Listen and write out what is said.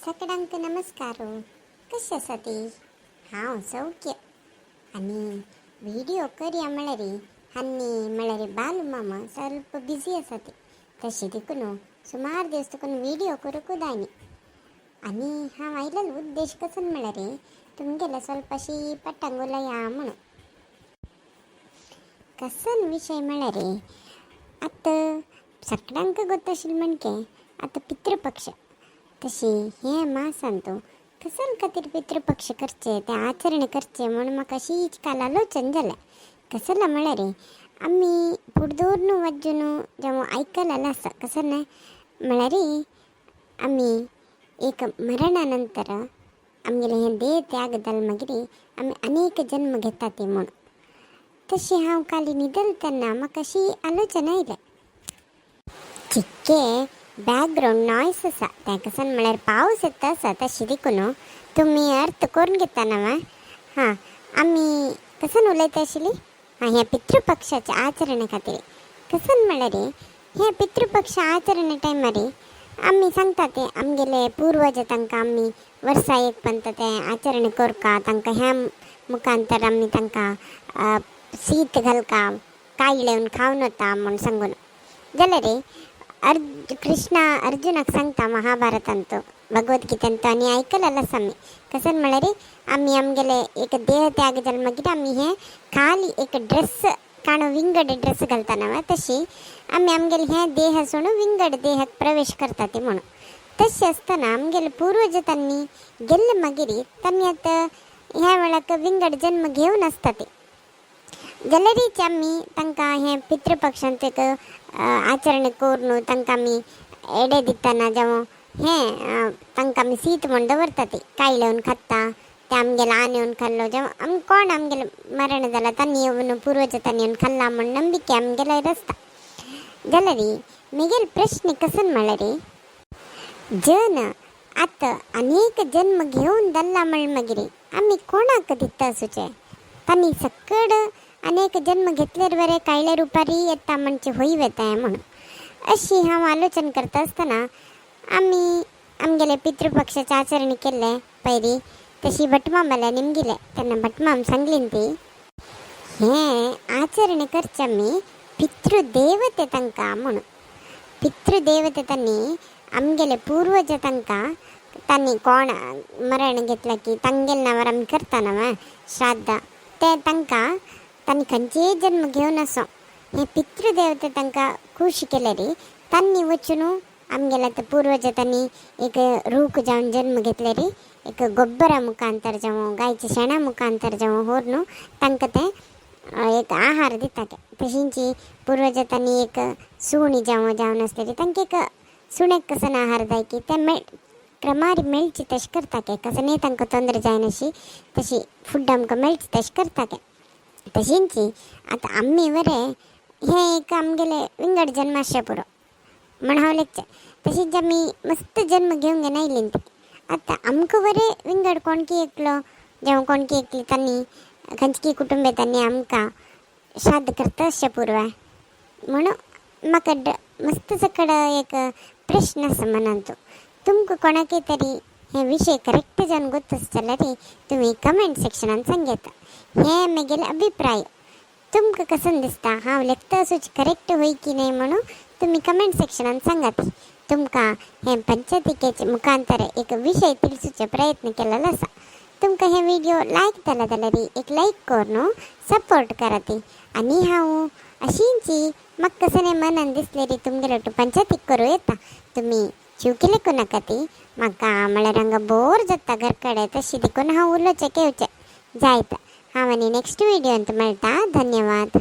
सगळ्यांक नमस्कार. कशें आसा ती? हांव सौख्य. आनी व्हिडिओ करया म्हळ्यार रे हान्नी म्हळ्यार बालू मामा ಸ್ವಲ್ಪ बिजी आसा ती. तशी देखून सुमार दिवस तुका व्हिडिओ करूंक जायनी. आनी हांव आयलेलो उद्देश कसन म्हळ्यार रे तुमगेले ಸ್ವಲ್ಪ अशी पट्टांग उलया म्हणून. कसन विशय म्हळ्यार रे आतां सगळ्यांक गोत आशिल्लें म्हणके आतां पितृपक्ष. तशी हे मासान तो कसन खातीर पितृपक्ष करचे ते आचरण करचे म्हणून म्हाका अशीच काल आलोचन जालें. कसला म्हळ्यार रे आमी पुडदोर वज्जून जेव्हा आयकलेलें आसा कसन म्हळ्यार आमी एक मरणानंतर आमगेले हे देह त्याग जाल मागीर आमी अनेक जन्म घेता ते म्हूण. तशी हांव काली न्हिदल तेन्ना म्हाका अशी आलोचना आयलें. चिक्के बॅकग्राऊंड नॉयस आसा तें कसन म्हळ्यार पावस येता आसा तशी देखून तुमी अर्थ करून घेता नवा. हां आमी कसन उलयता आशिल्ली हे पितृपक्षाच्या आचरणा खातीर. कसन म्हळ्यार हे पितृपक्ष आचरण टायमार आमी सांगता ते आमगेले पूर्वज तांकां आमी वर्सा एक पंत ते आचरण करका तांकां ह्या मुखांतर आमी तांकां शीत घालका कायळेवन खावन वता म्हूण सांगून जाल्यार कृष्णा अर्जुनाक सांगता महाभारतांत तो भगवद्गीतांत तो आनी आयकलेलो आसा आमी. कसन म्हळ्यार आमी आमगेले एक देह त्याग जाल मागीर आमी हे खाली एक ड्रेस काणो विंगड ड्रेस घालता नवा तशी आमी आमगेले हे देह सोडून विंगड देहाक प्रवेश करता ते म्हणून. तशें आसतना आमगेले पूर्वज तांणी गेल्ले मागीर तांणी आतां ह्या वेळाक विंगड जन्म घेवन आसता ते जाल्यारीच आमी तांकां हे पितृपक्षांत एक आचरण करून तांकां आमी एडे दितना जेवण हें तांकां आमी शीत म्हूण दवरता ते कायळेवन खाता ते आमगेले आन येवन खाल्लो जेवण आमी कोण आमगेले मरण जालां तांणी येवन पूर्वज तांणी येवन खाल्ला म्हूण नंबिके आमगेले आसता. जाल्यार म्हगेलो प्रश्न कसन म्हळ्यार जन आतां अनेक जन्म घेवन जाल्ला म्हण मागीर आमी कोणाक दिता आसूचे. तांणी सकड अनेक जन्म घेतल्यार बरे कायले रुपारी येता म्हणचे होई वेता म्हणून अशी हांव आलोचन करता आसतना आमी आमगेले पितृपक्षाचें आचरण केल्लें पयलीं. तशी भटमामाला निमगिले तेन्ना भटमाम सांगलीन ती हें आचरण करचें आमी पितृदेवते तांकां म्हणून. पितृदेवते तांणी आमगेले पूर्वज तांकां तांणी कोण मरण घेतला की तांगेले नांवार आमी करता नवा श्राद्ध ते तांकां तांणी खंयचेय जन्म घेवन आसो हे पितृदेवते तांकां खूश केले रे तांणी वचून आमगेले ते पूर्वज तांणी एक रूख जावन जन्म घेतले रे एक गोब्बरा मुखांतर जावं गायच्या शेणा मुखांतर जावं व्हरून तांकां ते एक आहार दिता के तशींची पूर्वज तांणी एक सुणी जावं जावन आसले रे तांकां एक सुणेक कसन आहार जाय की ते क्रमार मेळची तशें करता के कसनय तांकां तोंदर जायनाशी तशी फूड आमकां मेळची तशें करता के. तशींची आतां आमी बरें हें एक आमगेले विंगड जन्म आसचें पुरो म्हण हांव लेखचें. तशींच आमी मस्त जन्म घेवंक घेनायलीं ती आतां आमकां बरें विंगड कोणकी एकलो जेवण कोणकी एकली तांणी खंयची कुटुंबे तांणी आमकां श्राद्ध करता आसचें पुरवाय म्हणून म्हाका मस्त सकड एक प्रश्न आसा मनांत. तुमकां कोणाकय तरी हे विशय करेक्ट जावन गोत आसा जाल्यार तुमी कमेंट सेक्शनान सांगेता. हे म्हगेले अभिप्राय तुमकां कसन दिसता हांव लेखता आसूच करेक्ट होय की न्हय म्हणून तुमी कमेंट सेक्शनान सांगात. तुमकां हे पंचतिकेचे मुखांतर एक विशय तिळसूचे प्रयत्न केलेलो आसा. तुमकां हे व्हिडिओ लायक जाला जाल्यार एक लायक करून सपोर्ट करा ती. आनी हांव अशींची म्हाका कसले मनान दिसले रे तुमगेलो पंचतीक करूं येता. तुमी चिवकी लेखू नाका ती म्हाका म्हळ्यार हांगा बोर जाता घरकडे तशी देखून हांव उलोवचें घेवचें जायता. हांव आनी नेक्स्ट व्हिडिओंत मेळटा. धन्यवाद.